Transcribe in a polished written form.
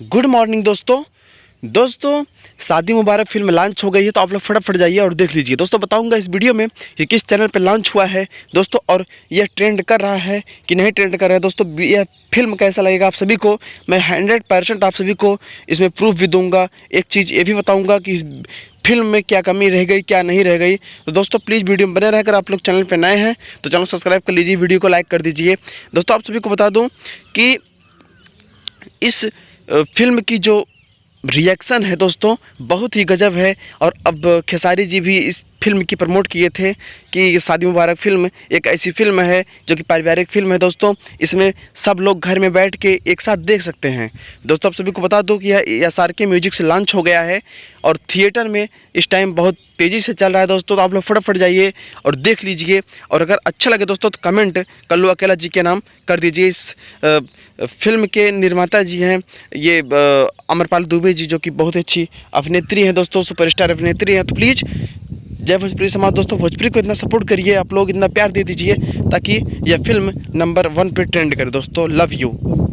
Good morning दोस्तों शादी मुबारक film launch हो गई है, तो आप लोग फटाफट जाइए और देख लीजिए। दोस्तों बताऊंगा इस वीडियो में कि किस चैनल पे लॉन्च हुआ है दोस्तों, और यह ट्रेंड कर रहा है कि नहीं ट्रेंड कर रहा है। दोस्तों यह फिल्म कैसा लगेगा आप सभी को, मैं 100% आप सभी को इसमें प्रूफ भी दूंगा। एक चीज़ ये भी बताऊँगा कि इस फिल्म में क्या कमी रह गई, क्या नहीं रह गई। तो दोस्तों प्लीज़ वीडियो में बने रहकर, आप लोग चैनल पर नए हैं तो चैनल सब्सक्राइब कर लीजिए, वीडियो को लाइक कर दीजिए। दोस्तों आप सभी को बता दूँ कि इस फिल्म की जो रिएक्शन है दोस्तों बहुत ही गजब है। और अब खेसारी जी भी इस फिल्म की प्रमोट किए थे कि शादी मुबारक फिल्म एक ऐसी फिल्म है जो कि पारिवारिक फिल्म है दोस्तों, इसमें सब लोग घर में बैठ के एक साथ देख सकते हैं। दोस्तों आप सभी को बता दूं कि यह SRK म्यूजिक से लॉन्च हो गया है और थिएटर में इस टाइम बहुत तेज़ी से चल रहा है दोस्तों। तो आप लोग फटाफट जाइए और देख लीजिए, और अगर अच्छा लगे दोस्तों तो कमेंट कल्लू अकेला जी के नाम कर दीजिए। इस फिल्म के निर्माता जी हैं ये अमरपाल दुबे जी, जो कि बहुत अच्छी अभिनेत्री हैं दोस्तों, सुपरस्टार अभिनेत्री हैं। तो प्लीज़ जय भोजपुरी समाज दोस्तों, भोजपुरी को इतना सपोर्ट करिए, आप लोग इतना प्यार दे दीजिए ताकि यह फिल्म नंबर 1 पे ट्रेंड करे दोस्तों। Love you.